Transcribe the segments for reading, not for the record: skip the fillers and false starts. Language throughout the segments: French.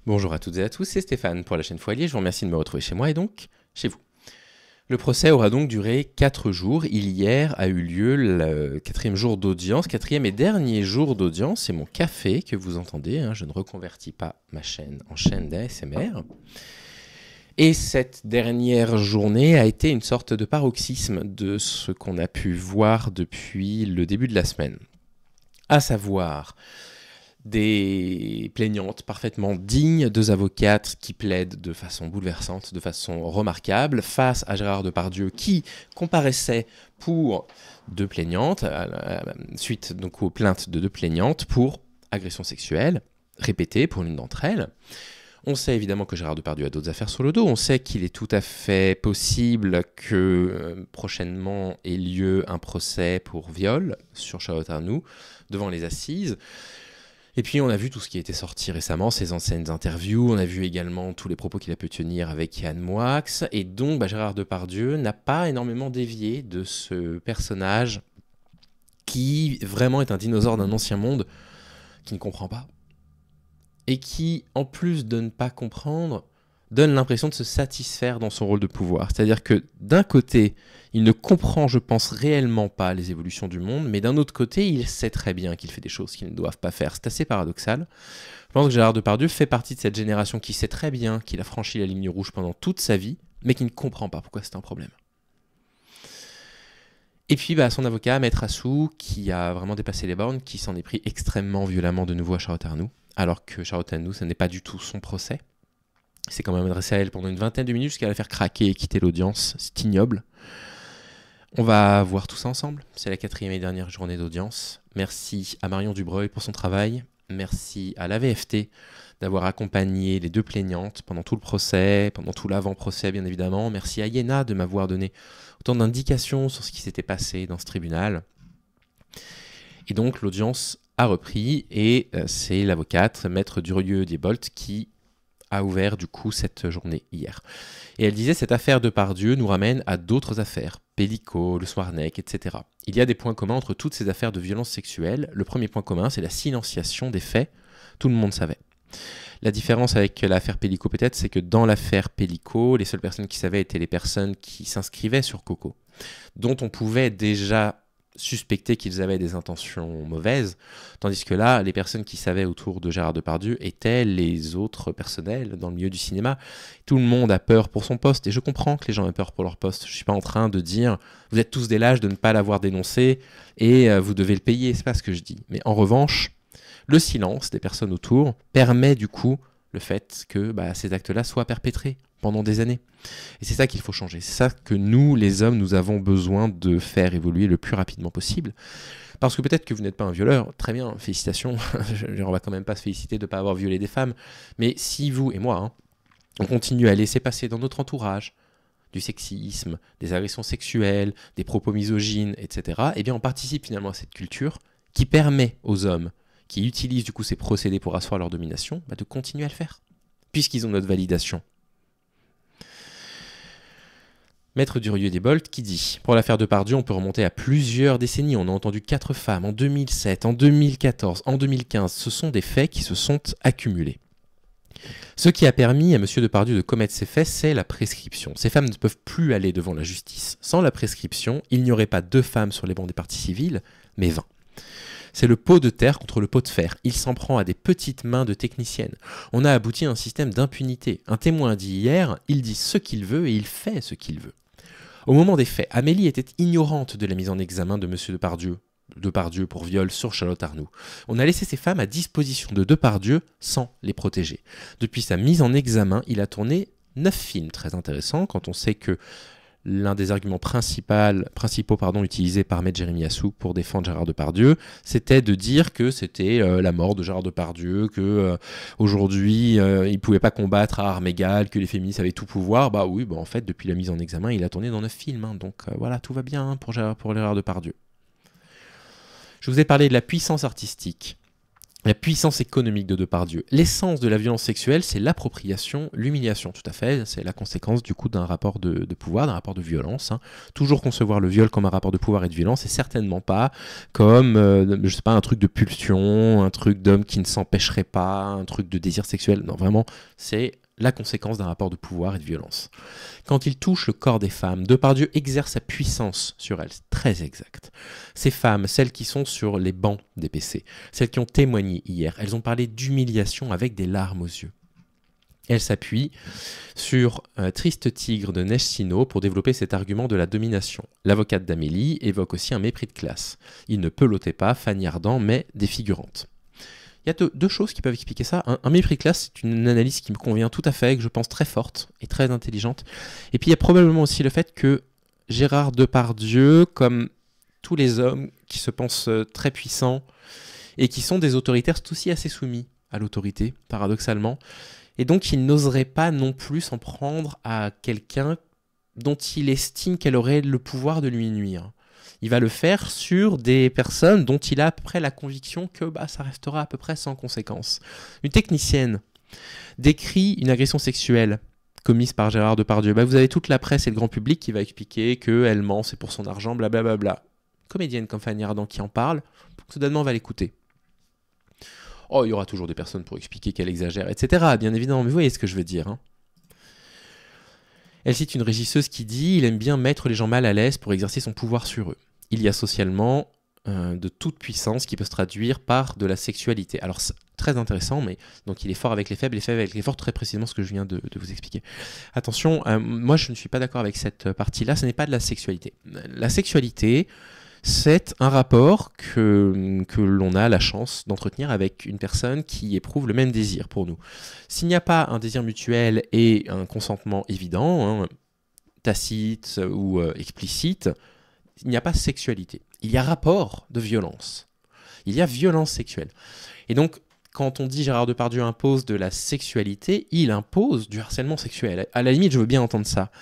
Bonjour à toutes et à tous, c'est Stéphane pour la chaîne Foilier, je vous remercie de me retrouver chez moi et donc chez vous. Le procès aura donc duré 4 jours. Hier a eu lieu le quatrième jour d'audience, quatrième et dernier jour d'audience. C'est mon café que vous entendez, hein. Je ne reconvertis pas ma chaîne en chaîne d'ASMR. Et cette dernière journée a été une sorte de paroxysme de ce qu'on a pu voir depuis le début de la semaine. À savoir des plaignantes parfaitement dignes, deux avocates qui plaident de façon bouleversante, de façon remarquable, face à Gérard Depardieu qui comparaissait pour deux plaignantes, suite donc aux plaintes de deux plaignantes pour agression sexuelle répétée pour l'une d'entre elles. On sait évidemment que Gérard Depardieu a d'autres affaires sur le dos, on sait qu'il est tout à fait possible que prochainement ait lieu un procès pour viol sur Charlotte Arnoult devant les assises. Et puis on a vu tout ce qui a été sorti récemment, ses anciennes interviews, on a vu également tous les propos qu'il a pu tenir avec Yann Moix, et donc Gérard Depardieu n'a pas énormément dévié de ce personnage qui vraiment est un dinosaure d'un ancien monde qui ne comprend pas, et qui, en plus de ne pas comprendre, donne l'impression de se satisfaire dans son rôle de pouvoir. C'est-à-dire que d'un côté, il ne comprend, je pense, réellement pas les évolutions du monde, mais d'un autre côté, il sait très bien qu'il fait des choses qu'ils ne doivent pas faire. C'est assez paradoxal. Je pense que Gérard Depardieu fait partie de cette génération qui sait très bien qu'il a franchi la ligne rouge pendant toute sa vie, mais qui ne comprend pas pourquoi c'est un problème. Et puis son avocat, Maître Assou, qui a vraiment dépassé les bornes, qui s'en est pris extrêmement violemment de nouveau à Charlotte Arnoult, alors que Charlotte Arnoult, ce n'est pas du tout son procès. Il s'est quand même adressé à elle pendant une vingtaine de minutes jusqu'à la faire craquer et quitter l'audience. C'est ignoble. On va voir tout ça ensemble. C'est la quatrième et dernière journée d'audience. Merci à Marion Dubreuil pour son travail. Merci à l'AVFT d'avoir accompagné les deux plaignantes pendant tout le procès, pendant tout l'avant-procès bien évidemment. Merci à Iéna de m'avoir donné autant d'indications sur ce qui s'était passé dans ce tribunal. Et donc l'audience a repris et c'est l'avocate, Maître Durieux-Diebolt, qui a ouvert du coup cette journée hier. Et elle disait, cette affaire Depardieu nous ramène à d'autres affaires, Pellico, le Swarneck, etc. Il y a des points communs entre toutes ces affaires de violence sexuelle. Le premier point commun, c'est la silenciation des faits. Tout le monde savait. La différence avec l'affaire Pellico peut-être, c'est que dans l'affaire Pellico, les seules personnes qui savaient étaient les personnes qui s'inscrivaient sur Coco, dont on pouvait déjà suspecter qu'ils avaient des intentions mauvaises, tandis que là, les personnes qui savaient autour de Gérard Depardieu étaient les autres personnels dans le milieu du cinéma. Tout le monde a peur pour son poste, et je comprends que les gens aient peur pour leur poste. Je ne suis pas en train de dire « vous êtes tous des lâches de ne pas l'avoir dénoncé et vous devez le payer », c'est pas ce que je dis. Mais en revanche, le silence des personnes autour permet du coup le fait que ces actes-là soient perpétrés pendant des années. Et c'est ça qu'il faut changer. C'est ça que nous, les hommes, nous avons besoin de faire évoluer le plus rapidement possible. Parce que peut-être que vous n'êtes pas un violeur, très bien, félicitations. On va quand même pas se féliciter de ne pas avoir violé des femmes. Mais si vous et moi, on continue à laisser passer dans notre entourage du sexisme, des agressions sexuelles, des propos misogynes, etc., eh bien on participe finalement à cette culture qui permet aux hommes qui utilisent du coup ces procédés pour asseoir leur domination, de continuer à le faire, puisqu'ils ont notre validation. Maître Durieux-Diebolt qui dit « Pour l'affaire Depardieu, on peut remonter à plusieurs décennies. On a entendu 4 femmes en 2007, en 2014, en 2015. Ce sont des faits qui se sont accumulés. Ce qui a permis à M. Depardieu de commettre ces faits, c'est la prescription. Ces femmes ne peuvent plus aller devant la justice. Sans la prescription, il n'y aurait pas 2 femmes sur les bancs des parties civiles, mais 20. C'est le pot de terre contre le pot de fer. Il s'en prend à des petites mains de techniciennes. On a abouti à un système d'impunité. Un témoin dit hier, il dit ce qu'il veut et il fait ce qu'il veut. Au moment des faits, Amélie était ignorante de la mise en examen de M. Depardieu pour viol sur Charlotte Arnoult. On a laissé ces femmes à disposition de Depardieu sans les protéger. Depuis sa mise en examen, il a tourné 9 films très intéressants quand on sait que l'un des arguments principaux utilisés par Maître Jérémy Assou pour défendre Gérard Depardieu, c'était de dire que c'était la mort de Gérard Depardieu, que aujourd'hui il ne pouvait pas combattre à armes égales, que les féministes avaient tout pouvoir. En fait, depuis la mise en examen, il a tourné dans 9 films. Donc voilà, tout va bien pour Gérard Depardieu. Je vous ai parlé de la puissance artistique La puissance économique de Depardieu. L'essence de la violence sexuelle, c'est l'appropriation, l'humiliation, tout à fait. C'est la conséquence du coup d'un rapport de pouvoir, d'un rapport de violence. Toujours concevoir le viol comme un rapport de pouvoir et de violence, et certainement pas comme, je sais pas, un truc de pulsion, un truc d'homme qui ne s'empêcherait pas, un truc de désir sexuel. Non, vraiment, c'est la conséquence d'un rapport de pouvoir et de violence. Quand il touche le corps des femmes, Depardieu exerce sa puissance sur elles. C'est très exact. Ces femmes, celles qui sont sur les bancs des PC, celles qui ont témoigné hier, elles ont parlé d'humiliation avec des larmes aux yeux. Elle s'appuie sur Triste Tigre de Neige Sino pour développer cet argument de la domination. L'avocate d'Amélie évoque aussi un mépris de classe. Il ne pelotait pas Fanny Ardant, mais des figurantes. Il y a deux choses qui peuvent expliquer ça. Un mépris de classe, c'est une analyse qui me convient tout à fait, que je pense très forte et très intelligente. Et puis il y a probablement aussi le fait que Gérard Depardieu, comme tous les hommes qui se pensent très puissants et qui sont des autoritaires, c'est aussi assez soumis à l'autorité, paradoxalement. Et donc il n'oserait pas non plus s'en prendre à quelqu'un dont il estime qu'elle aurait le pouvoir de lui nuire. Il va le faire sur des personnes dont il a à peu près la conviction que ça restera à peu près sans conséquence. Une technicienne décrit une agression sexuelle commise par Gérard Depardieu. Vous avez toute la presse et le grand public qui va expliquer qu'elle ment, c'est pour son argent, blablabla. Comédienne comme Fanny Ardant qui en parle, soudainement on va l'écouter. Oh, il y aura toujours des personnes pour expliquer qu'elle exagère, etc. Bien évidemment, mais vous voyez ce que je veux dire. Elle cite une régisseuse qui dit « Il aime bien mettre les gens mal à l'aise pour exercer son pouvoir sur eux. Il y a socialement de toute puissance qui peut se traduire par de la sexualité. » Alors, c'est très intéressant, mais donc il est fort avec les faibles avec les forts, très précisément ce que je viens de vous expliquer. Attention, moi je ne suis pas d'accord avec cette partie-là, ce n'est pas de la sexualité. La sexualité, c'est un rapport que l'on a la chance d'entretenir avec une personne qui éprouve le même désir pour nous. S'il n'y a pas un désir mutuel et un consentement évident, tacite ou explicite, il n'y a pas sexualité. Il y a rapport de violence. Il y a violence sexuelle. Et donc, quand on dit Gérard Depardieu impose de la sexualité, il impose du harcèlement sexuel. À la limite, je veux bien entendre ça.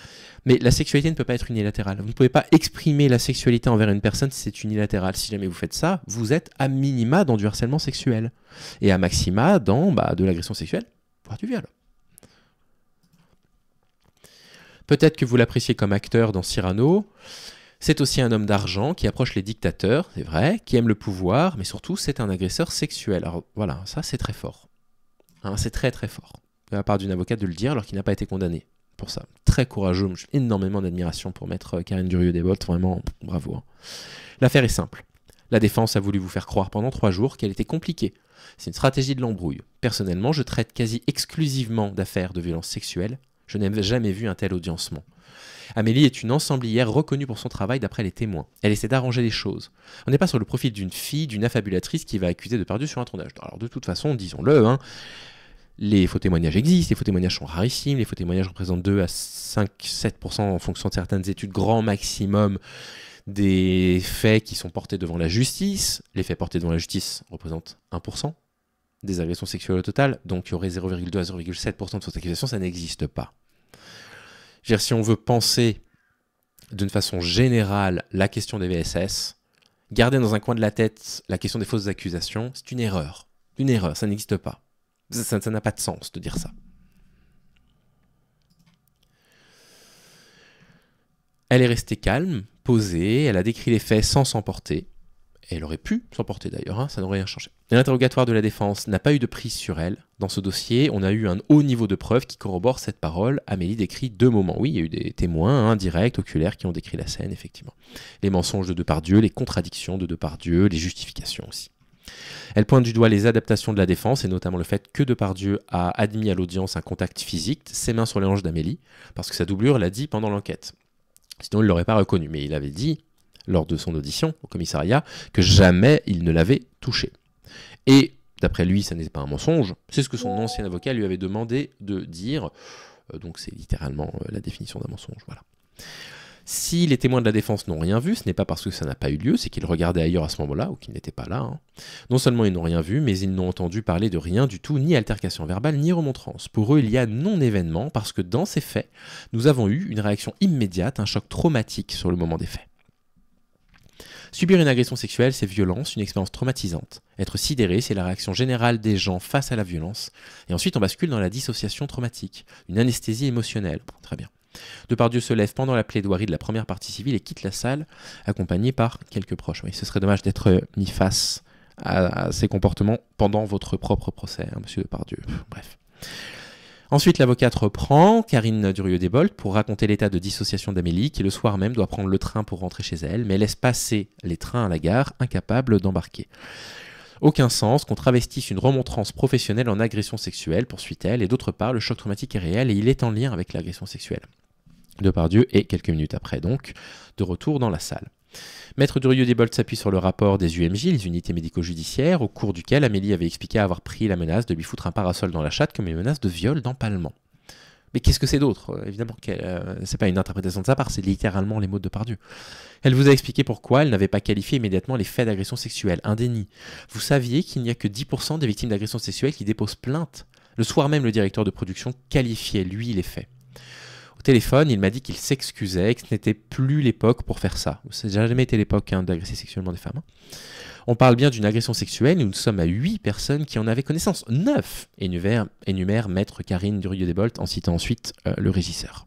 Mais la sexualité ne peut pas être unilatérale. Vous ne pouvez pas exprimer la sexualité envers une personne si c'est unilatéral. Si jamais vous faites ça, vous êtes à minima dans du harcèlement sexuel. Et à maxima dans de l'agression sexuelle, voire du viol. Peut-être que vous l'appréciez comme acteur dans Cyrano. C'est aussi un homme d'argent qui approche les dictateurs, c'est vrai, qui aime le pouvoir, mais surtout c'est un agresseur sexuel. Alors voilà, ça c'est très fort. C'est très très fort. De la part d'une avocate de le dire alors qu'il n'a pas été condamné pour ça. Très courageux, j'ai énormément d'admiration pour maître Karine Durieux-Desbottes, vraiment bravo. L'affaire est simple. La défense a voulu vous faire croire pendant 3 jours qu'elle était compliquée. C'est une stratégie de l'embrouille. Personnellement, je traite quasi exclusivement d'affaires de violence sexuelle. Je n'ai jamais vu un tel audiencement. Amélie est une ensemblière reconnue pour son travail d'après les témoins. Elle essaie d'arranger les choses. On n'est pas sur le profil d'une fille, d'une affabulatrice qui va accuser Depardieu sur un tournage. Alors de toute façon, disons-le, les faux témoignages existent, les faux témoignages sont rarissimes, les faux témoignages représentent 2 à 5-7% en fonction de certaines études, grand maximum des faits qui sont portés devant la justice. Les faits portés devant la justice représentent 1% des agressions sexuelles au total, donc il y aurait 0,2 à 0,7% de fausses accusations, ça n'existe pas. Je veux dire, si on veut penser d'une façon générale la question des VSS, garder dans un coin de la tête la question des fausses accusations, c'est une erreur. Une erreur, ça n'existe pas. Ça n'a pas de sens de dire ça. Elle est restée calme, posée, elle a décrit les faits sans s'emporter. Elle aurait pu s'emporter d'ailleurs, ça n'aurait rien changé. L'interrogatoire de la défense n'a pas eu de prise sur elle. Dans ce dossier, on a eu un haut niveau de preuve qui corrobore cette parole. Amélie décrit 2 moments. Oui, il y a eu des témoins directs, oculaires, qui ont décrit la scène, effectivement. Les mensonges de Depardieu, les contradictions de Depardieu, les justifications aussi. Elle pointe du doigt les adaptations de la défense, et notamment le fait que Depardieu a admis à l'audience un contact physique, ses mains sur les hanches d'Amélie, parce que sa doublure l'a dit pendant l'enquête. Sinon, il ne l'aurait pas reconnu, mais il avait dit, lors de son audition au commissariat, que jamais il ne l'avait touché. Et, d'après lui, ça n'était pas un mensonge, c'est ce que son ancien avocat lui avait demandé de dire, donc c'est littéralement la définition d'un mensonge, voilà. Si les témoins de la défense n'ont rien vu, ce n'est pas parce que ça n'a pas eu lieu, c'est qu'ils regardaient ailleurs à ce moment-là, ou qu'ils n'étaient pas là. Non seulement ils n'ont rien vu, mais ils n'ont entendu parler de rien du tout, ni altercation verbale, ni remontrance. Pour eux, il y a non-événement, parce que dans ces faits, nous avons eu une réaction immédiate, un choc traumatique sur le moment des faits. Subir une agression sexuelle, c'est violence, une expérience traumatisante. Être sidéré, c'est la réaction générale des gens face à la violence. Et ensuite, on bascule dans la dissociation traumatique, une anesthésie émotionnelle. Bon, très bien. Depardieu se lève pendant la plaidoirie de la première partie civile et quitte la salle, accompagné par quelques proches. Oui, ce serait dommage d'être mis face à ces comportements pendant votre propre procès, hein, monsieur Depardieu. Bref. Ensuite, l'avocate reprend Karine Durieux-Desboldes pour raconter l'état de dissociation d'Amélie, qui le soir même doit prendre le train pour rentrer chez elle, mais laisse passer les trains à la gare, incapable d'embarquer. Aucun sens qu'on travestisse une remontrance professionnelle en agression sexuelle, poursuit-elle, et d'autre part, le choc traumatique est réel et il est en lien avec l'agression sexuelle. Depardieu est, quelques minutes après donc, de retour dans la salle. Maître Durieux-Desboldes s'appuie sur le rapport des UMJ, les unités médico-judiciaires, au cours duquel Amélie avait expliqué avoir pris la menace de lui foutre un parasol dans la chatte comme une menace de viol d'empalement. Mais qu'est-ce que c'est d'autre ? Évidemment, c'est pas une interprétation de sa part, c'est littéralement les mots de Depardieu. Elle vous a expliqué pourquoi elle n'avait pas qualifié immédiatement les faits d'agression sexuelle, un déni. Vous saviez qu'il n'y a que 10% des victimes d'agression sexuelle qui déposent plainte. Le soir même, le directeur de production qualifiait, lui, les faits. Au téléphone, il m'a dit qu'il s'excusait, que ce n'était plus l'époque pour faire ça. Ça n'a jamais été l'époque d'agresser sexuellement des femmes. On parle bien d'une agression sexuelle et nous sommes à 8 personnes qui en avaient connaissance. 9 énumère maître Karine Durieux-Desboldes en citant ensuite le régisseur.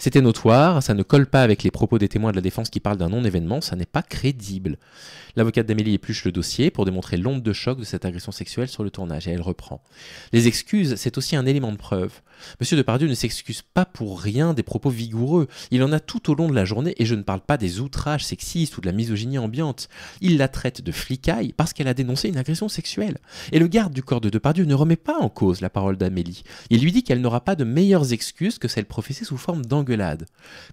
C'était notoire, ça ne colle pas avec les propos des témoins de la défense qui parlent d'un non-événement, ça n'est pas crédible. L'avocate d'Amélie épluche le dossier pour démontrer l'onde de choc de cette agression sexuelle sur le tournage, et elle reprend. Les excuses, c'est aussi un élément de preuve. Monsieur Depardieu ne s'excuse pas pour rien des propos vigoureux. Il en a tout au long de la journée, et je ne parle pas des outrages sexistes ou de la misogynie ambiante. Il la traite de flicaille parce qu'elle a dénoncé une agression sexuelle. Et le garde du corps de Depardieu ne remet pas en cause la parole d'Amélie. Il lui dit qu'elle n'aura pas de meilleures excuses que celles professées sous forme d'engueulade.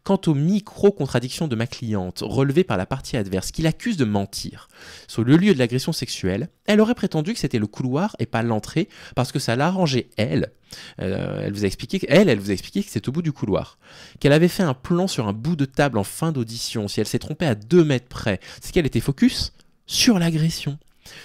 Quant aux micro-contradictions de ma cliente, relevées par la partie adverse, qui l'accuse de mentir sur le lieu de l'agression sexuelle, elle aurait prétendu que c'était le couloir et pas l'entrée, parce que ça l'arrangeait elle. Elle vous a expliqué que c'est au bout du couloir. Qu'elle avait fait un plan sur un bout de table en fin d'audition. Si elle s'est trompée à 2 mètres près, c'est qu'elle était focus sur l'agression.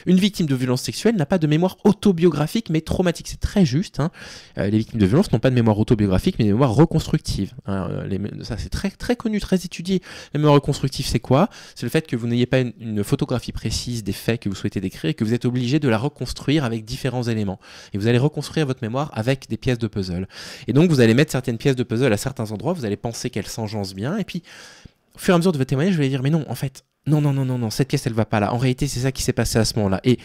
Une victime de violence sexuelle n'a pas de mémoire autobiographique mais traumatique. C'est très juste. Hein. Les victimes de violence n'ont pas de mémoire autobiographique mais de mémoire reconstructive. Ça c'est très, très connu, très étudié. La mémoire reconstructive c'est quoi ? C'est le fait que vous n'ayez pas une photographie précise des faits que vous souhaitez décrire et que vous êtes obligé de la reconstruire avec différents éléments. Et vous allez reconstruire votre mémoire avec des pièces de puzzle. Et donc vous allez mettre certaines pièces de puzzle à certains endroits, vous allez penser qu'elles s'enjancent bien et puis au fur et à mesure de votre témoignage, vous allez dire mais non, en fait, non, cette pièce elle va pas là. En réalité, c'est ça qui s'est passé à ce moment-là. Et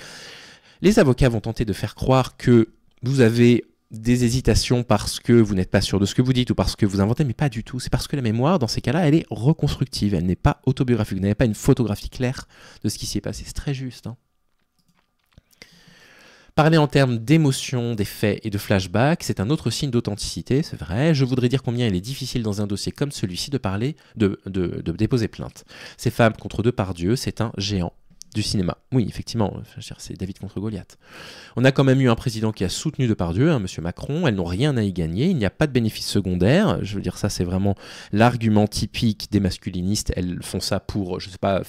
les avocats vont tenter de faire croire que vous avez des hésitations parce que vous n'êtes pas sûr de ce que vous dites ou parce que vous inventez, mais pas du tout. C'est parce que la mémoire, dans ces cas-là, elle est reconstructive, elle n'est pas autobiographique. Vous n'avez pas une photographie claire de ce qui s'y est passé. C'est très juste. Hein. Parler en termes d'émotion, des faits et de flashback, c'est un autre signe d'authenticité, c'est vrai. Je voudrais dire combien il est difficile dans un dossier comme celui-ci de déposer plainte. Ces femmes contre Depardieu, c'est un géant du cinéma. Oui, effectivement, c'est David contre Goliath. On a quand même eu un président qui a soutenu Depardieu, monsieur Macron, elles n'ont rien à y gagner, il n'y a pas de bénéfice secondaire. Je veux dire, ça c'est vraiment l'argument typique des masculinistes, elles font ça pour, je sais pas,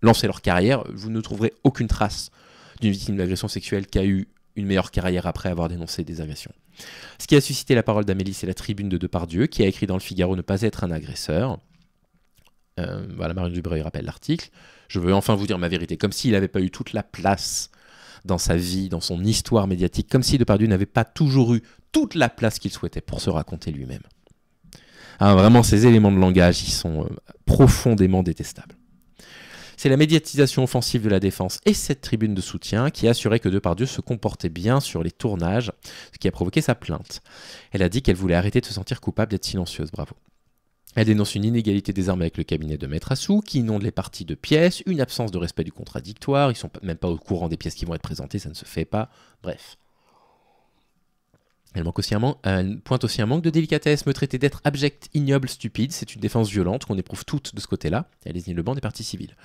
lancer leur carrière, vous ne trouverez aucune trace d'une victime d'agression sexuelle qui a eu une meilleure carrière après avoir dénoncé des agressions. Ce qui a suscité la parole d'Amélie, c'est la tribune de Depardieu, qui a écrit dans le Figaro ne pas être un agresseur. Voilà, Marion Dubreuil rappelle l'article. Je veux enfin vous dire ma vérité, comme s'il n'avait pas eu toute la place dans sa vie, dans son histoire médiatique, comme si Depardieu n'avait pas toujours eu toute la place qu'il souhaitait pour se raconter lui-même. Ah, vraiment, ces éléments de langage, ils sont profondément détestables. C'est la médiatisation offensive de la défense et cette tribune de soutien qui a assuré que Depardieu se comportait bien sur les tournages, ce qui a provoqué sa plainte. Elle a dit qu'elle voulait arrêter de se sentir coupable d'être silencieuse, bravo. Elle dénonce une inégalité des armes avec le cabinet de Maître Assou, qui inonde les parties de pièces, une absence de respect du contradictoire, ils sont même pas au courant des pièces qui vont être présentées, ça ne se fait pas, bref. Elle pointe aussi un manque de délicatesse, me traiter d'être abject, ignoble, stupide, c'est une défense violente qu'on éprouve toutes de ce côté-là, elle désigne le banc des parties civiles.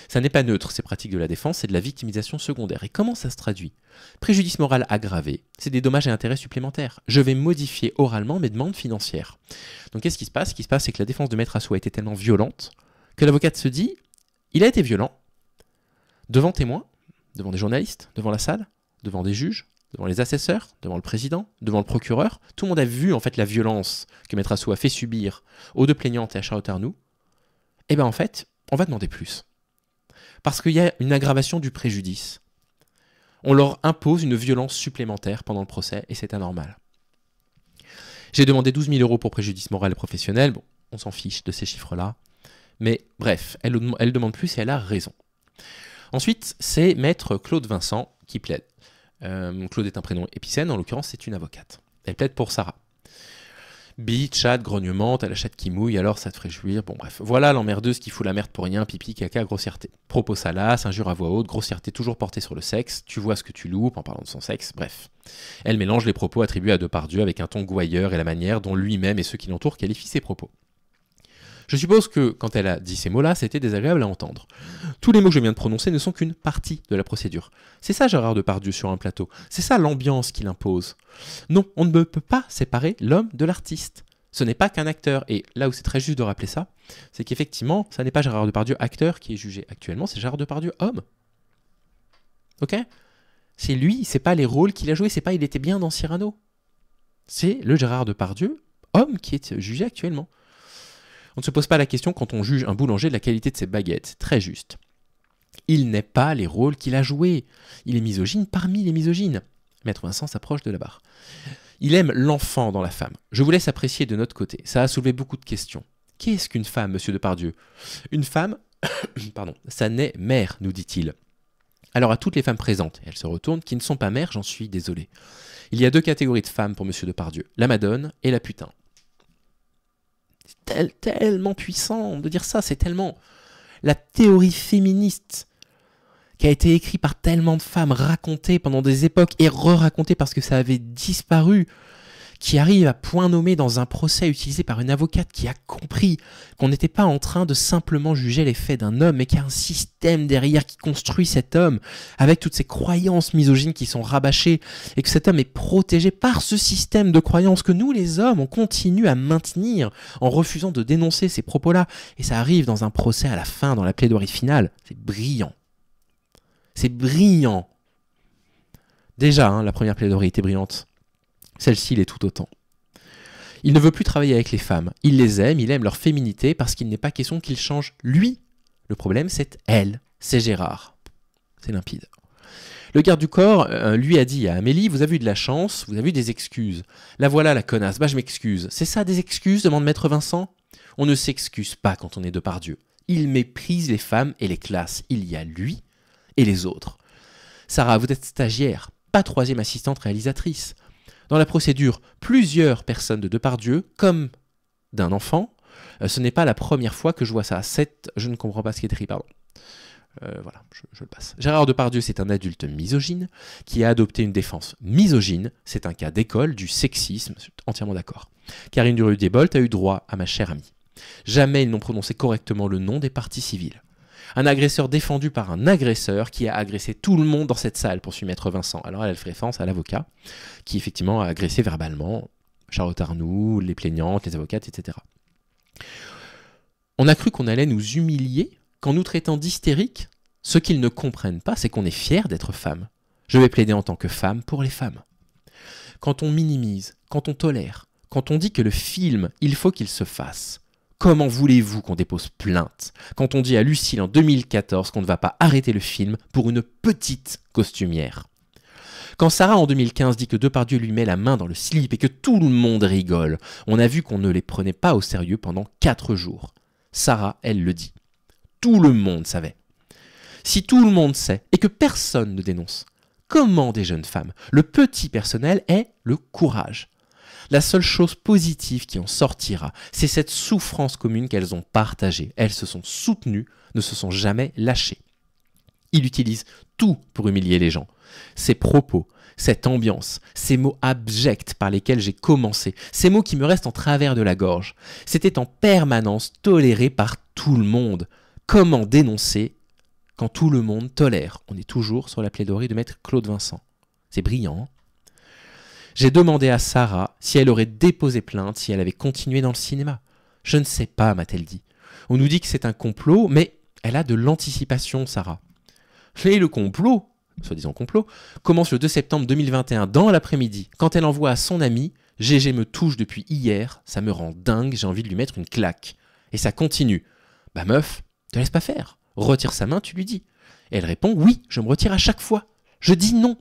Ça n'est pas neutre, ces pratiques de la défense, c'est de la victimisation secondaire. Et comment ça se traduit ? Préjudice moral aggravé, c'est des dommages et intérêts supplémentaires. Je vais modifier oralement mes demandes financières. Donc qu'est-ce qui se passe ? Ce qui se passe, c'est que la défense de Maître Assou a été tellement violente que l'avocate se dit, il a été violent, devant témoins, devant des journalistes, devant la salle, devant des juges, devant les assesseurs, devant le président, devant le procureur. Tout le monde a vu en fait la violence que Maître Assou a fait subir aux deux plaignantes et à Charlotte Arnoult. Eh bien en fait, on va demander plus. Parce qu'il y a une aggravation du préjudice. On leur impose une violence supplémentaire pendant le procès et c'est anormal. J'ai demandé 12 000 € pour préjudice moral et professionnel. Bon, on s'en fiche de ces chiffres-là. Mais bref, elle demande plus et elle a raison. Ensuite, c'est maître Claude Vincent qui plaide. Claude est un prénom épicène, en l'occurrence, c'est une avocate. Elle plaide pour Sarah. Bite, chatte, grognement, t'as la chatte qui mouille, alors ça te ferait jouir. Bon bref, voilà l'emmerdeuse qui fout la merde pour rien, pipi, caca, grossièreté. Propos salaces, injures à voix haute, grossièreté toujours portée sur le sexe, tu vois ce que tu loupes en parlant de son sexe, bref. Elle mélange les propos attribués à Depardieu avec un ton gouailleur et la manière dont lui-même et ceux qui l'entourent qualifient ses propos. Je suppose que, quand elle a dit ces mots-là, c'était désagréable à entendre. Tous les mots que je viens de prononcer ne sont qu'une partie de la procédure. C'est ça Gérard Depardieu sur un plateau. C'est ça l'ambiance qu'il impose. Non, on ne peut pas séparer l'homme de l'artiste. Ce n'est pas qu'un acteur. Et là où c'est très juste de rappeler ça, c'est qu'effectivement, ça n'est pas Gérard Depardieu acteur qui est jugé actuellement, c'est Gérard Depardieu homme. Ok ? C'est lui, c'est pas les rôles qu'il a joués, c'est pas il était bien dans Cyrano. C'est le Gérard Depardieu homme qui est jugé actuellement. On ne se pose pas la question quand on juge un boulanger de la qualité de ses baguettes. C'est très juste. Il n'est pas les rôles qu'il a joués. Il est misogyne parmi les misogynes. Maître Vincent s'approche de la barre. Il aime l'enfant dans la femme. Je vous laisse apprécier de notre côté. Ça a soulevé beaucoup de questions. Qu'est-ce qu'une femme, monsieur Depardieu ? Une femme, pardon, ça naît mère, nous dit-il. Alors à toutes les femmes présentes, et elle se retourne, qui ne sont pas mères, j'en suis désolé. Il y a 2 catégories de femmes pour monsieur Depardieu. La madone et la putain. Tellement puissant de dire ça, c'est tellement la théorie féministe qui a été écrite par tellement de femmes, racontée pendant des époques et re-racontée parce que ça avait disparu, qui arrive à point nommé dans un procès utilisé par une avocate qui a compris qu'on n'était pas en train de simplement juger les faits d'un homme, mais qu'il y a un système derrière qui construit cet homme, avec toutes ces croyances misogynes qui sont rabâchées, et que cet homme est protégé par ce système de croyances que nous, les hommes, on continue à maintenir en refusant de dénoncer ces propos-là. Et ça arrive dans un procès à la fin, dans la plaidoirie finale. C'est brillant. C'est brillant. Déjà, la première plaidoirie était brillante. Celle-ci l'est tout autant. Il ne veut plus travailler avec les femmes. Il les aime, il aime leur féminité parce qu'il n'est pas question qu'il change lui. Le problème, c'est elle. C'est Gérard. C'est limpide. Le garde du corps lui a dit à Amélie, vous avez eu de la chance, vous avez eu des excuses. La voilà la connasse, bah je m'excuse. C'est ça des excuses, demande maître Vincent. On ne s'excuse pas quand on est Depardieu. Il méprise les femmes et les classes. Il y a lui et les autres. Sarah, vous êtes stagiaire, pas 3e assistante réalisatrice. Dans la procédure, plusieurs personnes de Depardieu, comme d'un enfant, ce n'est pas la première fois que je vois ça. Je ne comprends pas ce qui est écrit, pardon. Voilà, je le passe. Gérard Depardieu, c'est un adulte misogyne qui a adopté une défense misogyne. C'est un cas d'école du sexisme, je suis entièrement d'accord. Karine Durieux-Desbolt a eu droit à ma chère amie. Jamais ils n'ont prononcé correctement le nom des parties civiles. Un agresseur défendu par un agresseur qui a agressé tout le monde dans cette salle, poursuit maître Vincent. Alors elle fait référence à l'avocat qui effectivement a agressé verbalement Charlotte Arnoux, les plaignantes, les avocates, etc. On a cru qu'on allait nous humilier qu'en nous traitant d'hystériques, ce qu'ils ne comprennent pas, c'est qu'on est fiers d'être femmes. Je vais plaider en tant que femme pour les femmes. Quand on minimise, quand on tolère, quand on dit que le film, il faut qu'il se fasse, comment voulez-vous qu'on dépose plainte quand on dit à Lucille en 2014 qu'on ne va pas arrêter le film pour une petite costumière? Quand Sarah en 2015 dit que Depardieu lui met la main dans le slip et que tout le monde rigole, on a vu qu'on ne les prenait pas au sérieux pendant 4 jours. Sarah, elle le dit. Tout le monde savait. Si tout le monde sait et que personne ne dénonce, comment des jeunes femmes, le petit personnel est le courage. La seule chose positive qui en sortira, c'est cette souffrance commune qu'elles ont partagée. Elles se sont soutenues, ne se sont jamais lâchées. Il utilise tout pour humilier les gens. Ses propos, cette ambiance, ces mots abjects par lesquels j'ai commencé, ces mots qui me restent en travers de la gorge, c'était en permanence toléré par tout le monde. Comment dénoncer quand tout le monde tolère? On est toujours sur la plaidoirie de maître Claude Vincent. C'est brillant, hein? J'ai demandé à Sarah si elle aurait déposé plainte si elle avait continué dans le cinéma. Je ne sais pas, m'a-t-elle dit. On nous dit que c'est un complot, mais elle a de l'anticipation, Sarah. Et le complot, soi-disant complot, commence le 2 septembre 2021 dans l'après-midi, quand elle envoie à son ami « Gégé me touche depuis hier, ça me rend dingue, j'ai envie de lui mettre une claque. » Et ça continue. Bah meuf, te laisse pas faire. Retire sa main, tu lui dis. Et elle répond, oui, je me retire à chaque fois. Je dis non.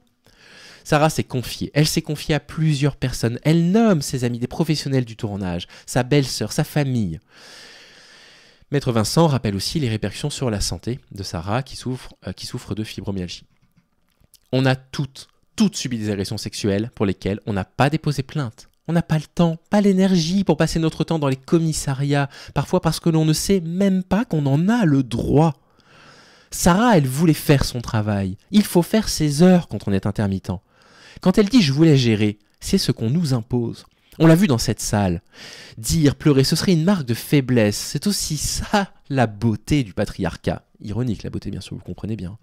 Sarah s'est confiée. Elle s'est confiée à plusieurs personnes. Elle nomme ses amis, des professionnels du tournage, sa belle-sœur, sa famille. Maître Vincent rappelle aussi les répercussions sur la santé de Sarah qui souffre de fibromyalgie. On a toutes subi des agressions sexuelles pour lesquelles on n'a pas déposé plainte. On n'a pas le temps, pas l'énergie pour passer notre temps dans les commissariats, parfois parce que l'on ne sait même pas qu'on en a le droit. Sarah, elle voulait faire son travail. Il faut faire ses heures quand on est intermittent. Quand elle dit « je voulais gérer », c'est ce qu'on nous impose. On l'a vu dans cette salle. Dire, pleurer, ce serait une marque de faiblesse. C'est aussi ça, la beauté du patriarcat. Ironique, la beauté, bien sûr, vous comprenez bien.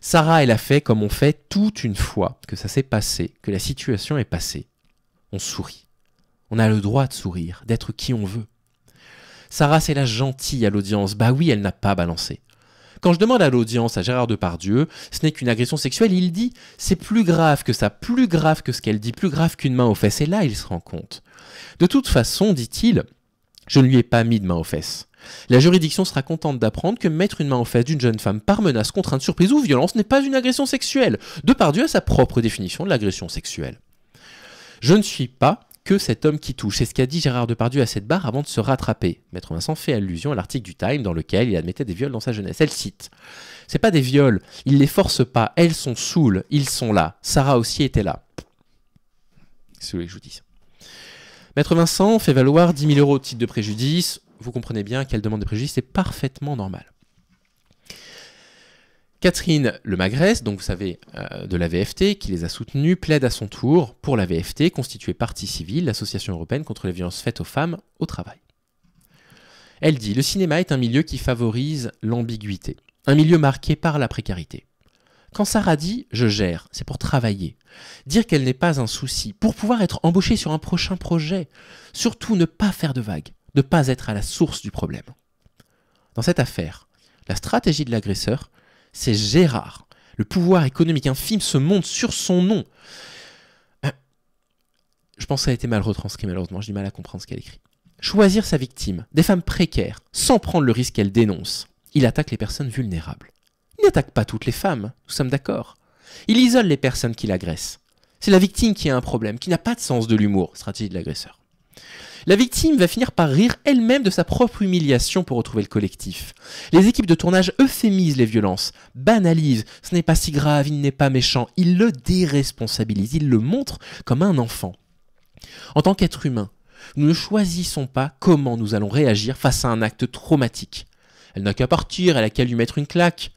Sarah, elle a fait comme on fait toute une fois que ça s'est passé, que la situation est passée. On sourit. On a le droit de sourire, d'être qui on veut. Sarah, c'est la gentille à l'audience. Bah oui, elle n'a pas balancé. Quand je demande à l'audience, à Gérard Depardieu, ce n'est qu'une agression sexuelle, il dit « c'est plus grave que ça, plus grave que ce qu'elle dit, plus grave qu'une main aux fesses ». Et là, il se rend compte. De toute façon, dit-il, je ne lui ai pas mis de main aux fesses. La juridiction sera contente d'apprendre que mettre une main aux fesses d'une jeune femme par menace, contrainte, surprise ou violence n'est pas une agression sexuelle. Depardieu a sa propre définition de l'agression sexuelle. Je ne suis pas que cet homme qui touche. C'est ce qu'a dit Gérard Depardieu à cette barre avant de se rattraper. Maître Vincent fait allusion à l'article du Time dans lequel il admettait des viols dans sa jeunesse. Elle cite « C'est pas des viols, il les force pas, elles sont saoules, ils sont là. Sarah aussi était là. » C'est ce que je vous dis. Maître Vincent fait valoir 10 000 € au titre de préjudice. Vous comprenez bien qu'elle demande des préjudices, c'est parfaitement normal. Catherine Lemagresse, donc vous savez, de la VFT, qui les a soutenus, plaide à son tour pour la VFT, constituée partie civile, l'Association européenne contre les violences faites aux femmes au travail. Elle dit « Le cinéma est un milieu qui favorise l'ambiguïté, un milieu marqué par la précarité. Quand Sarah dit « je gère », c'est pour travailler, dire qu'elle n'est pas un souci, pour pouvoir être embauchée sur un prochain projet, surtout ne pas faire de vagues, ne pas être à la source du problème. Dans cette affaire, la stratégie de l'agresseur, c'est Gérard. Le pouvoir économique, un film se monte sur son nom. Je pense que ça a été mal retranscrit, malheureusement. J'ai du mal à comprendre ce qu'elle écrit. Choisir sa victime, des femmes précaires, sans prendre le risque qu'elle dénonce. Il attaque les personnes vulnérables. Il n'attaque pas toutes les femmes, nous sommes d'accord. Il isole les personnes qui l'agressent. C'est la victime qui a un problème, qui n'a pas de sens de l'humour, stratégie de l'agresseur. La victime va finir par rire elle-même de sa propre humiliation pour retrouver le collectif. Les équipes de tournage euphémisent les violences, banalisent, ce n'est pas si grave, il n'est pas méchant, ils le déresponsabilisent, ils le montrent comme un enfant. En tant qu'être humain, nous ne choisissons pas comment nous allons réagir face à un acte traumatique. Elle n'a qu'à partir, elle n'a qu'à lui mettre une claque.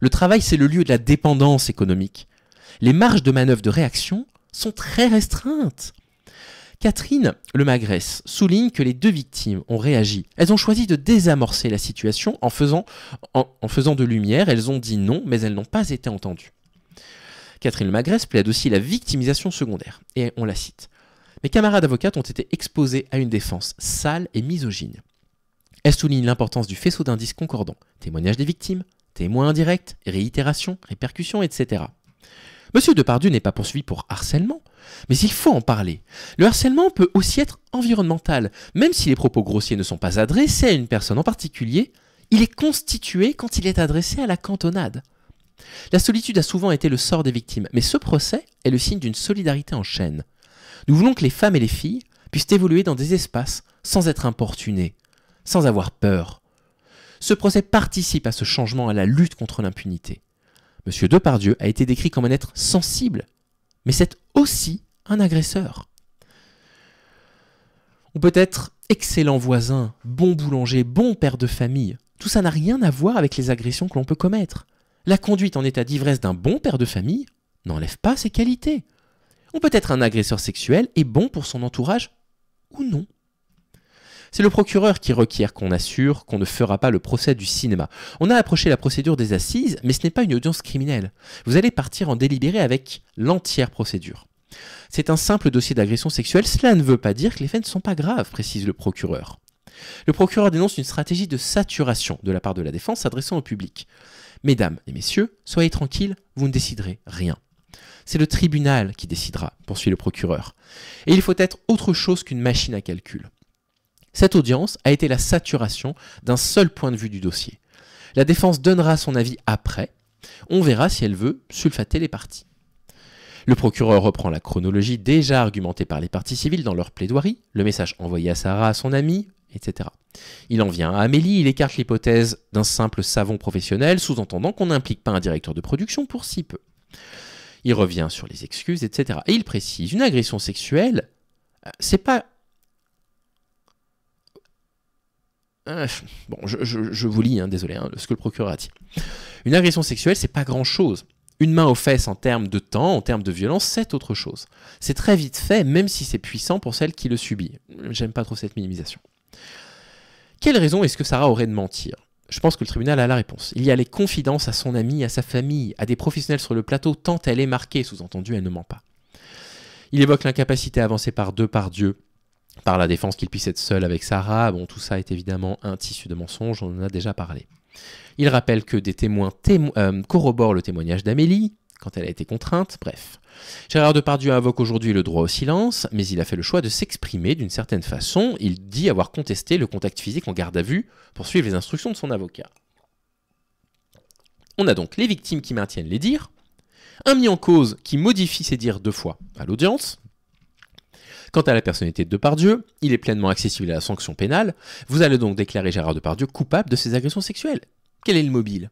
Le travail, c'est le lieu de la dépendance économique. Les marges de manœuvre de réaction sont très restreintes. Catherine Lemagresse souligne que les deux victimes ont réagi. Elles ont choisi de désamorcer la situation en faisant de lumière. Elles ont dit non, mais elles n'ont pas été entendues. Catherine Lemagresse plaide aussi la victimisation secondaire. Et on la cite. « Mes camarades avocates ont été exposés à une défense sale et misogyne. Elle souligne l'importance du faisceau d'indices concordants. Témoignages des victimes, témoins indirects, réitération, répercussions, etc. Monsieur Depardieu n'est pas poursuivi pour harcèlement, mais il faut en parler. Le harcèlement peut aussi être environnemental. Même si les propos grossiers ne sont pas adressés à une personne en particulier, il est constitué quand il est adressé à la cantonade. La solitude a souvent été le sort des victimes, mais ce procès est le signe d'une solidarité en chaîne. Nous voulons que les femmes et les filles puissent évoluer dans des espaces sans être importunées, sans avoir peur. Ce procès participe à ce changement, à la lutte contre l'impunité. Monsieur Depardieu a été décrit comme un être sensible, mais c'est aussi un agresseur. On peut être excellent voisin, bon boulanger, bon père de famille. Tout ça n'a rien à voir avec les agressions que l'on peut commettre. La conduite en état d'ivresse d'un bon père de famille n'enlève pas ses qualités. On peut être un agresseur sexuel et bon pour son entourage ou non. C'est le procureur qui requiert qu'on assure qu'on ne fera pas le procès du cinéma. On a approché la procédure des assises, mais ce n'est pas une audience criminelle. Vous allez partir en délibéré avec l'entière procédure. C'est un simple dossier d'agression sexuelle, cela ne veut pas dire que les faits ne sont pas graves, précise le procureur. Le procureur dénonce une stratégie de saturation de la part de la défense s'adressant au public. Mesdames et messieurs, soyez tranquilles, vous ne déciderez rien. C'est le tribunal qui décidera, poursuit le procureur. Et il faut être autre chose qu'une machine à calcul. Cette audience a été la saturation d'un seul point de vue du dossier. La défense donnera son avis après. On verra si elle veut sulfater les parties. Le procureur reprend la chronologie déjà argumentée par les parties civiles dans leur plaidoirie, le message envoyé à Sarah à son ami, etc. Il en vient à Amélie, il écarte l'hypothèse d'un simple savon professionnel, sous-entendant qu'on n'implique pas un directeur de production pour si peu. Il revient sur les excuses, etc. Et il précise, une agression sexuelle, c'est pas... Bon, je vous lis, désolé, ce que le procureur a dit. Une agression sexuelle, c'est pas grand-chose. Une main aux fesses en termes de temps, en termes de violence, c'est autre chose. C'est très vite fait, même si c'est puissant pour celle qui le subit. J'aime pas trop cette minimisation. Quelle raison est-ce que Sarah aurait de mentir? Je pense que le tribunal a la réponse. Il y a les confidences à son ami, à sa famille, à des professionnels sur le plateau, tant elle est marquée, sous-entendu, elle ne ment pas. Il évoque l'incapacité avancée par Depardieu, par la défense qu'il puisse être seul avec Sarah. Bon, tout ça est évidemment un tissu de mensonges, on en a déjà parlé. Il rappelle que des témoins corroborent le témoignage d'Amélie, quand elle a été contrainte, bref. Gérard Depardieu invoque aujourd'hui le droit au silence, mais il a fait le choix de s'exprimer d'une certaine façon. Il dit avoir contesté le contact physique en garde à vue pour suivre les instructions de son avocat. On a donc les victimes qui maintiennent les dires, un mis en cause qui modifie ses dires 2 fois à l'audience. Quant à la personnalité de Depardieu, il est pleinement accessible à la sanction pénale. Vous allez donc déclarer Gérard Depardieu coupable de ces agressions sexuelles. Quel est le mobile?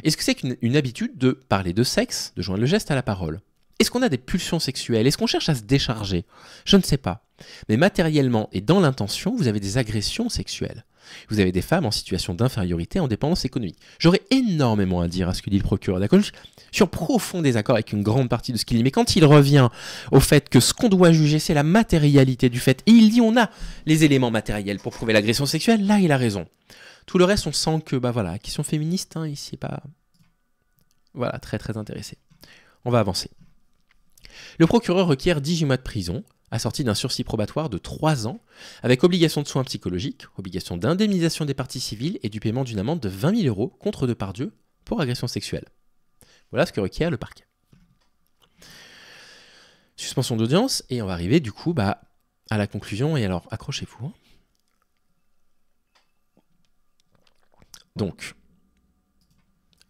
Est-ce que c'est qu'une habitude de parler de sexe, de joindre le geste à la parole? Est-ce qu'on a des pulsions sexuelles? Est-ce qu'on cherche à se décharger? Je ne sais pas. Mais matériellement et dans l'intention, vous avez des agressions sexuelles. Vous avez des femmes en situation d'infériorité, en dépendance économique. J'aurais énormément à dire à ce que dit le procureur. D'accord, je suis en profond désaccord avec une grande partie de ce qu'il dit. Mais quand il revient au fait que ce qu'on doit juger, c'est la matérialité du fait, et il dit on a les éléments matériels pour prouver l'agression sexuelle, là il a raison. Tout le reste, on sent que, voilà, question féministe, ici, pas... Voilà, très très intéressé. On va avancer. Le procureur requiert 18 mois de prison, assorti d'un sursis probatoire de 3 ans, avec obligation de soins psychologiques, obligation d'indemnisation des parties civiles et du paiement d'une amende de 20 000 € contre Depardieu pour agression sexuelle. Voilà ce que requiert le parquet. Suspension d'audience, et on va arriver du coup à la conclusion, et alors accrochez-vous. Donc,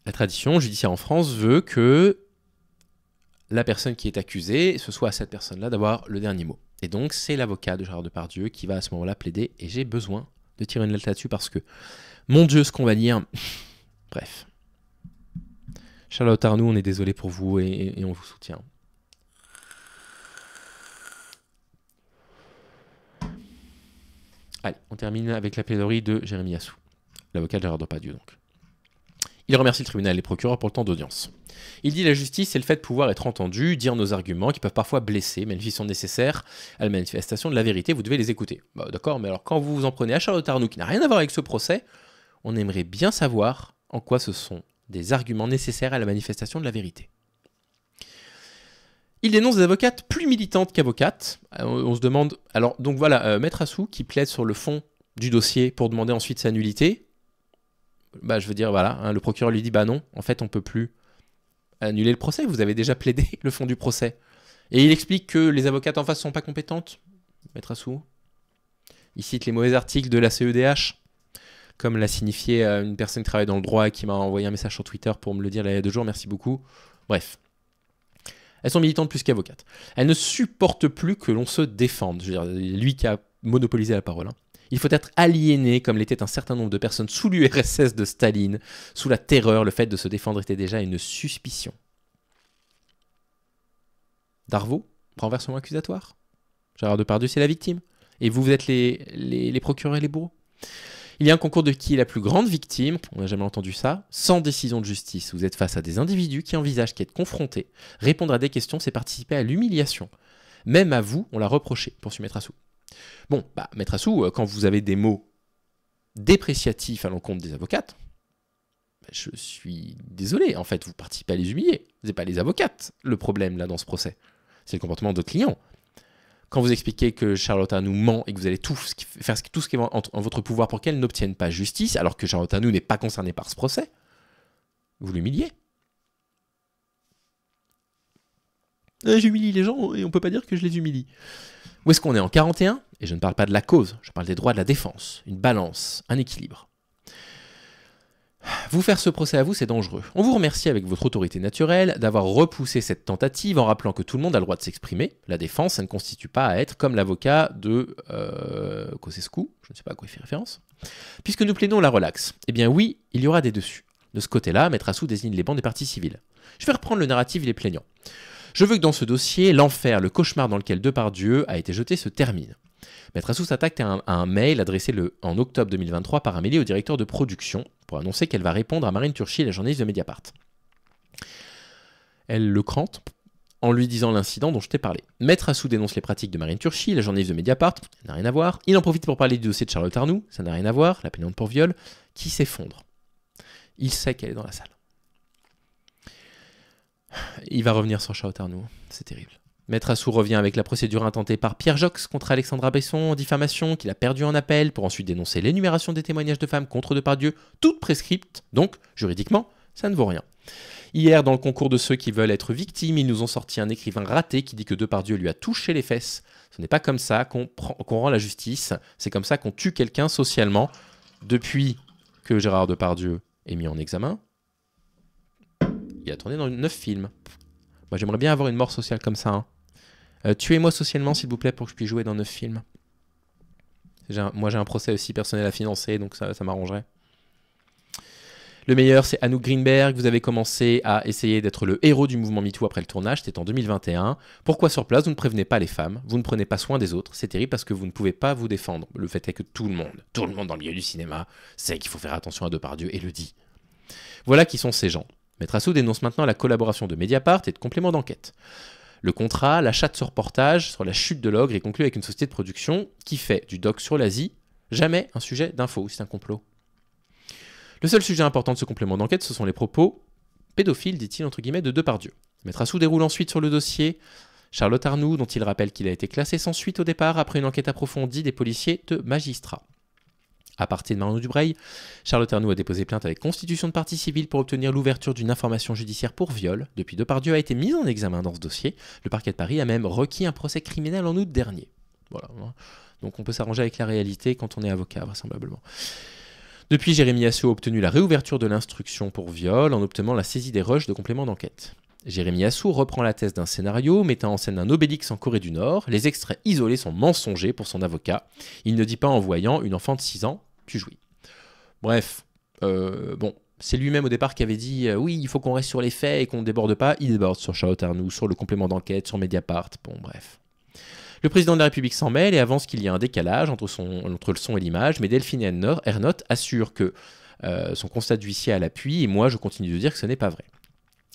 la tradition judiciaire en France veut que la personne qui est accusée, ce soit à cette personne-là d'avoir le dernier mot. Et donc, c'est l'avocat de Gérard Depardieu qui va à ce moment-là plaider, et j'ai besoin de tirer une lettre là-dessus parce que, mon Dieu, ce qu'on va dire... Bref. Charlotte Arnoux, on est désolé pour vous et on vous soutient. Allez, on termine avec la plaidoirie de Jérémy Assou, l'avocat de Gérard Depardieu donc. Il remercie le tribunal et les procureurs pour le temps d'audience. Il dit la justice, c'est le fait de pouvoir être entendu, dire nos arguments qui peuvent parfois blesser, même s'ils sont nécessaires à la manifestation de la vérité, vous devez les écouter. Bah, d'accord, mais alors quand vous vous en prenez à Charlotte Arnoux, qui n'a rien à voir avec ce procès, on aimerait bien savoir en quoi ce sont des arguments nécessaires à la manifestation de la vérité. Il dénonce des avocates plus militantes qu'avocates. On se demande... Alors, donc voilà, Maître Assou qui plaide sur le fond du dossier pour demander ensuite sa nullité. Je veux dire, voilà, le procureur lui dit, non, en fait, on peut plus annuler le procès, vous avez déjà plaidé le fond du procès. Et il explique que les avocates en face sont pas compétentes, Maître Assou. Il cite les mauvais articles de la CEDH, comme l'a signifié une personne qui travaille dans le droit et qui m'a envoyé un message sur Twitter pour me le dire il y a 2 jours, merci beaucoup. Bref. Elles sont militantes plus qu'avocates. Elles ne supportent plus que l'on se défende. Je veux dire, lui qui a monopolisé la parole. Il faut être aliéné, comme l'était un certain nombre de personnes sous l'URSS de Staline, sous la terreur. Le fait de se défendre était déjà une suspicion. Darvaux, renversement accusatoire. Gérard Depardieu, c'est la victime. Et vous êtes les procureurs et les bourreaux. Il y a un concours de qui est la plus grande victime, on n'a jamais entendu ça, sans décision de justice. Vous êtes face à des individus qui envisagent qu'être confrontés, répondre à des questions, c'est participer à l'humiliation. Même à vous, on l'a reproché, poursuit Maître Assou. Bon, Maître Assou, quand vous avez des mots dépréciatifs à l'encontre des avocates, je suis désolé, en fait, vous participez à les humilier. Vous n'êtes pas les avocates, le problème là dans ce procès. C'est le comportement de votre client. Quand vous expliquez que Charlotte Arnoux ment et que vous allez faire tout ce qui est en votre pouvoir pour qu'elle n'obtienne pas justice, alors que Charlotte Arnoux n'est pas concernée par ce procès, vous l'humiliez. J'humilie les gens et on peut pas dire que je les humilie. Où est-ce qu'on est en 41? et je ne parle pas de la cause, je parle des droits de la défense, une balance, un équilibre. Vous faire ce procès à vous, c'est dangereux. On vous remercie avec votre autorité naturelle d'avoir repoussé cette tentative en rappelant que tout le monde a le droit de s'exprimer. La défense, ça ne constitue pas à être comme l'avocat de Cosescu, je ne sais pas à quoi il fait référence. Puisque nous plaidons la relaxe, eh bien oui, il y aura des dessus. De ce côté-là, Maître Assou désigne les bancs des parties civiles. Je vais reprendre le narratif et les plaignants. Je veux que dans ce dossier, l'enfer, le cauchemar dans lequel Depardieu a été jeté se termine. Maître Assou s'attaque à un mail adressé en octobre 2023 par Amélie au directeur de production pour annoncer qu'elle va répondre à Marine Turchi, la journaliste de Mediapart. Elle le crante en lui disant l'incident dont je t'ai parlé. Maître Assou dénonce les pratiques de Marine Turchi, la journaliste de Mediapart, ça n'a rien à voir. Il en profite pour parler du dossier de Charlotte Arnoult, ça n'a rien à voir, la plaignante pour viol, qui s'effondre. Il sait qu'elle est dans la salle. Il va revenir sur Charlotte Arnoult, c'est terrible. Maître Assou revient avec la procédure intentée par Pierre Jox contre Alexandra Besson en diffamation, qu'il a perdu en appel, pour ensuite dénoncer l'énumération des témoignages de femmes contre Depardieu, toutes prescriptes, donc, juridiquement, ça ne vaut rien. Hier, dans le concours de ceux qui veulent être victimes, ils nous ont sorti un écrivain raté qui dit que Depardieu lui a touché les fesses. Ce n'est pas comme ça qu'on rend la justice, c'est comme ça qu'on tue quelqu'un socialement. Depuis que Gérard Depardieu est mis en examen, il a tourné dans 9 films. Moi, j'aimerais bien avoir une mort sociale comme ça, hein. Tuez-moi socialement, s'il vous plaît, pour que je puisse jouer dans 9 films. Moi, j'ai un procès aussi personnel à financer, donc ça m'arrangerait. Le meilleur, c'est Anouk Greenberg. Vous avez commencé à essayer d'être le héros du mouvement MeToo après le tournage. C'était en 2021. Pourquoi sur place, vous ne prévenez pas les femmes? Vous ne prenez pas soin des autres. C'est terrible parce que vous ne pouvez pas vous défendre. Le fait est que tout le monde dans le milieu du cinéma, sait qu'il faut faire attention à Depardieu et le dit. Voilà qui sont ces gens. Maître Assou dénonce maintenant la collaboration de Mediapart et de compléments d'enquête. Le contrat, l'achat de ce reportage sur la chute de l'ogre est conclu avec une société de production qui fait du doc sur l'Asie, jamais un sujet d'info, c'est un complot. Le seul sujet important de ce complément d'enquête, ce sont les propos pédophiles, dit-il entre guillemets, de Depardieu. Maître Assou déroule ensuite sur le dossier Charlotte Arnoult, dont il rappelle qu'il a été classé sans suite au départ après une enquête approfondie des policiers de magistrats. À partir de Marion Dubreuil, Charlotte Arnoult a déposé plainte avec constitution de partie civile pour obtenir l'ouverture d'une information judiciaire pour viol. Depuis, Depardieu a été mis en examen dans ce dossier. Le parquet de Paris a même requis un procès criminel en août dernier. Voilà. Donc on peut s'arranger avec la réalité quand on est avocat, vraisemblablement. Depuis, Jérémy Assou a obtenu la réouverture de l'instruction pour viol en obtenant la saisie des rushs de compléments d'enquête. Jérémy Assou reprend la thèse d'un scénario mettant en scène un Obélix en Corée du Nord. Les extraits isolés sont mensongers pour son avocat. Il ne dit pas en voyant une enfant de 6 ans, tu jouis. Bref, bon, c'est lui-même au départ qui avait dit oui, il faut qu'on reste sur les faits et qu'on ne déborde pas. Il déborde sur Charlotte Arnoult, sur le complément d'enquête, sur Mediapart, bon bref. Le président de la République s'en mêle et avance qu'il y a un décalage entre le son et l'image, mais Delphine Ernotte assure que son constat d'huissier à l'appui, et moi je continue de dire que ce n'est pas vrai.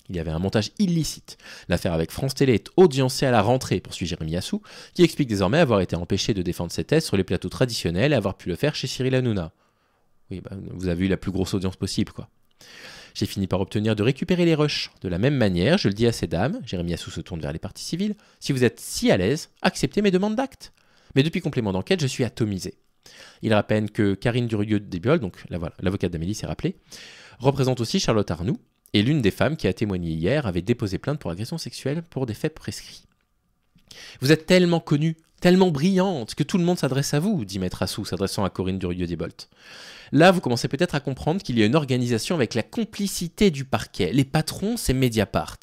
Il y avait un montage illicite. L'affaire avec France Télé est audiencée à la rentrée, poursuit Jérémy Assou, qui explique désormais avoir été empêché de défendre ses thèses sur les plateaux traditionnels et avoir pu le faire chez Cyril Hanouna. Oui, bah, vous avez eu la plus grosse audience possible, quoi. J'ai fini par obtenir de récupérer les rushs. De la même manière, je le dis à ces dames, Jérémy Assou se tourne vers les parties civiles, si vous êtes si à l'aise, acceptez mes demandes d'actes. Mais depuis complément d'enquête, je suis atomisé. Il rappelle que Karine Durieux-Desbiol, donc l'avocate d'Amélie s'est rappelée, représente aussi Charlotte Arnoult, et l'une des femmes qui a témoigné hier avait déposé plainte pour agression sexuelle pour des faits prescrits. Vous êtes tellement connue, tellement brillante, que tout le monde s'adresse à vous, dit Maître Assou, s'adressant à Corinne Durieux-Desbiol. Là, vous commencez peut-être à comprendre qu'il y a une organisation avec la complicité du parquet. Les patrons, c'est Mediapart.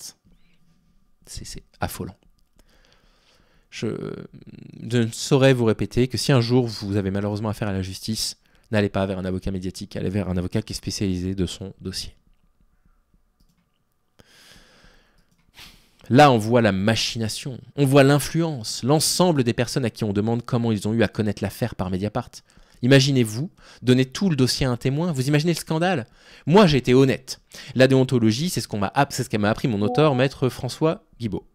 C'est affolant. Je ne saurais vous répéter que si un jour vous avez malheureusement affaire à la justice, n'allez pas vers un avocat médiatique, allez vers un avocat qui est spécialisé de son dossier. Là, on voit la machination, on voit l'influence, l'ensemble des personnes à qui on demande comment ils ont eu à connaître l'affaire par Mediapart. Imaginez-vous donner tout le dossier à un témoin, vous imaginez le scandale? Moi, j'ai été honnête. La déontologie, c'est ce qu'elle m'a appris mon auteur, maître François Guibaud.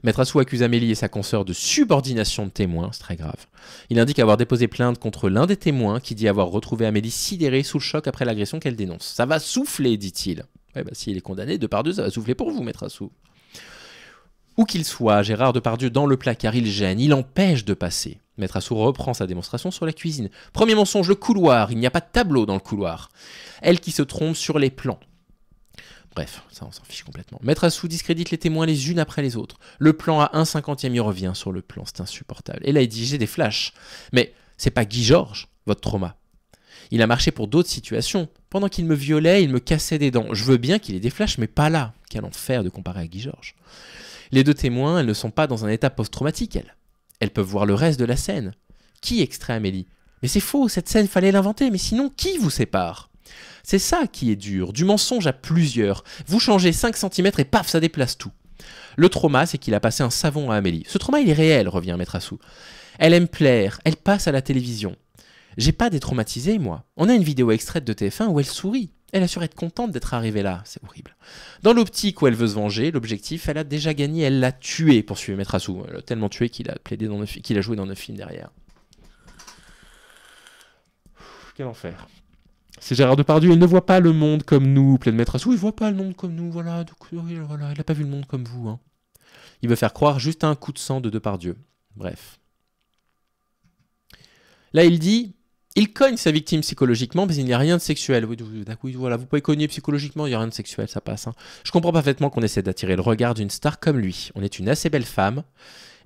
Maître Assou accuse Amélie et sa consoeur de subordination de témoins, c'est très grave. Il indique avoir déposé plainte contre l'un des témoins qui dit avoir retrouvé Amélie sidérée sous le choc après l'agression qu'elle dénonce. Ça va souffler, dit-il. Ouais, bah, s'il est condamné, Depardieu, ça va souffler pour vous, Maître Assou. Où qu'il soit, Gérard Depardieu dans le placard, il gêne, il empêche de passer. Maître Assou reprend sa démonstration sur la cuisine. Premier mensonge, le couloir, il n'y a pas de tableau dans le couloir. Elle qui se trompe sur les plans. Bref, ça on s'en fiche complètement. Maître Assou discrédite les témoins les unes après les autres. Le plan à 1/50e, il revient sur le plan, c'est insupportable. Et là il dit j'ai des flashs. Mais c'est pas Guy Georges, votre trauma. Il a marché pour d'autres situations. Pendant qu'il me violait, il me cassait des dents. Je veux bien qu'il ait des flashs, mais pas là. Quel enfer de comparer à Guy Georges. Les deux témoins, elles ne sont pas dans un état post-traumatique, elles. Elles peuvent voir le reste de la scène. Qui extrait Amélie? Mais c'est faux, cette scène, fallait l'inventer. Mais sinon, qui vous sépare? C'est ça qui est dur, du mensonge à plusieurs. Vous changez 5 cm et paf, ça déplace tout. Le trauma, c'est qu'il a passé un savon à Amélie. Ce trauma, il est réel, revient Maître Assou. Elle aime plaire, elle passe à la télévision. J'ai pas détraumatisé, moi. On a une vidéo extraite de TF1 où elle sourit. Elle assure être contente d'être arrivée là. C'est horrible. Dans l'optique où elle veut se venger, l'objectif, elle a déjà gagné, elle l'a tué, poursuit Maître Assou. Elle l'a tellement tué qu'il a joué dans 9 films derrière. Quel enfer. C'est Gérard Depardieu, il ne voit pas le monde comme nous, plein de Maître Assou, il voit pas le monde comme nous, voilà, il n'a pas vu le monde comme vous. Hein. Il veut faire croire juste à un coup de sang de Depardieu. Bref. Là, il dit, il cogne sa victime psychologiquement, mais il n'y a rien de sexuel. Oui, voilà, vous pouvez cogner psychologiquement, il n'y a rien de sexuel, ça passe. Hein. Je comprends parfaitement qu'on essaie d'attirer le regard d'une star comme lui. On est une assez belle femme,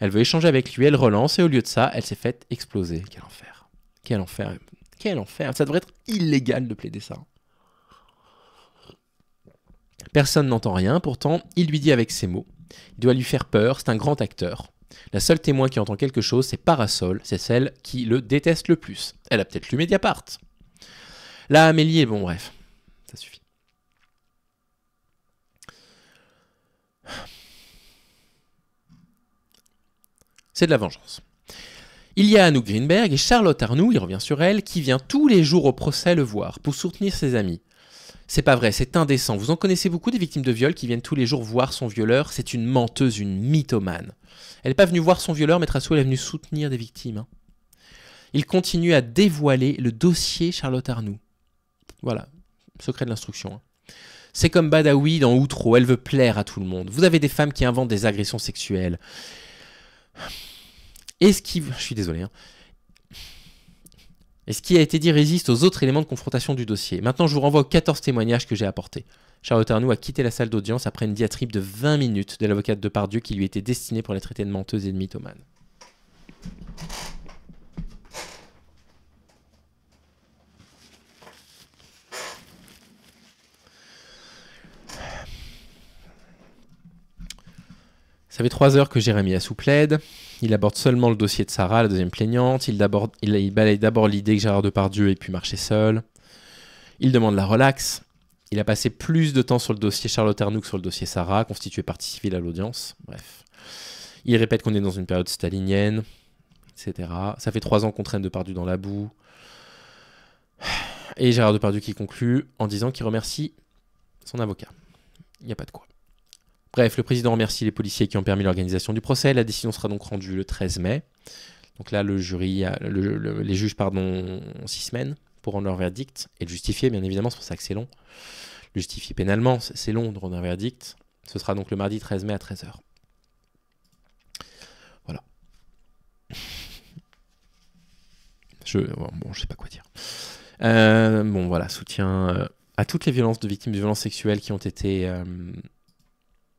elle veut échanger avec lui, elle relance, et au lieu de ça, elle s'est faite exploser. Quel enfer. Quel enfer. Quel enfer. Ça devrait être illégal de plaider ça. Personne n'entend rien, pourtant, il lui dit avec ses mots. Il doit lui faire peur, c'est un grand acteur. La seule témoin qui entend quelque chose, c'est Parasol, c'est celle qui le déteste le plus. Elle a peut-être lu Mediapart. Là, Amélie est bon, bref, ça suffit. C'est de la vengeance. Il y a Anouk Greenberg et Charlotte Arnoux, il revient sur elle, qui vient tous les jours au procès le voir pour soutenir ses amis. C'est pas vrai, c'est indécent. Vous en connaissez beaucoup des victimes de viol qui viennent tous les jours voir son violeur. C'est une menteuse, une mythomane. Elle n'est pas venue voir son violeur, Maître Assou, elle est venue soutenir des victimes. Hein. Il continue à dévoiler le dossier Charlotte Arnoux. Voilà, secret de l'instruction. Hein. C'est comme Badawi dans Outreau, elle veut plaire à tout le monde. Vous avez des femmes qui inventent des agressions sexuelles. Je suis désolé. Hein. Et ce qui a été dit résiste aux autres éléments de confrontation du dossier. Maintenant, je vous renvoie aux 14 témoignages que j'ai apportés. Charlotte Arnoux a quitté la salle d'audience après une diatribe de 20 minutes de l'avocate Depardieu qui lui était destinée pour la traiter de menteuse et de mythomane. Ça fait 3 heures que Jérémy Assou plaide. Il aborde seulement le dossier de Sarah, la deuxième plaignante. Il balaye d'abord l'idée que Gérard Depardieu ait pu marcher seul. Il demande la relaxe. Il a passé plus de temps sur le dossier Charlotte Arnoux que sur le dossier Sarah, constitué partie civile à l'audience. Bref. Il répète qu'on est dans une période stalinienne, etc. Ça fait 3 ans qu'on traîne Depardieu dans la boue. Et Gérard Depardieu qui conclut en disant qu'il remercie son avocat. Il n'y a pas de quoi. Bref, le président remercie les policiers qui ont permis l'organisation du procès. La décision sera donc rendue le 13 mai. Donc là, les juges ont 6 semaines pour rendre leur verdict et le justifier, bien évidemment, c'est pour ça que c'est long. Le justifier pénalement, c'est long de rendre un verdict. Ce sera donc le mardi 13 mai à 13h. Voilà. Je sais pas quoi dire. Voilà, soutien à toutes les violences de victimes de violences sexuelles qui ont été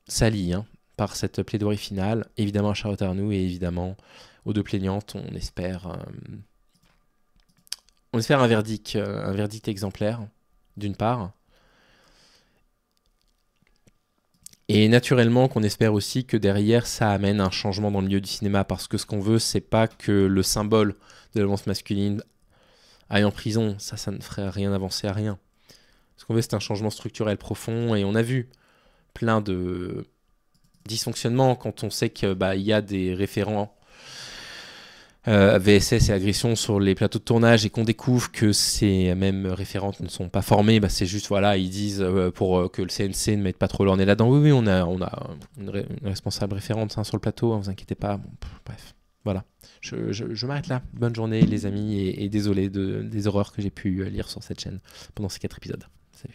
salies par cette plaidoirie finale. Évidemment à Charlotte Arnoux et évidemment aux deux plaignantes. On espère un verdict exemplaire, d'une part. Et naturellement qu'on espère aussi que derrière ça amène un changement dans le milieu du cinéma, parce que ce qu'on veut, c'est pas que le symbole de la violence masculine aille en prison, ça ne ferait rien avancer à rien. Ce qu'on veut, c'est un changement structurel profond, et on a vu plein de dysfonctionnements quand on sait qu'il y a des référents VSS et agressions sur les plateaux de tournage et qu'on découvre que ces mêmes référentes ne sont pas formées, c'est juste, voilà, ils disent pour que le CNC ne mette pas trop leur nez là-dedans. Oui, on a une responsable référente sur le plateau, vous inquiétez pas. Bref, voilà. Je m'arrête là. Bonne journée les amis et désolé des horreurs que j'ai pu lire sur cette chaîne pendant ces 4 épisodes. Salut.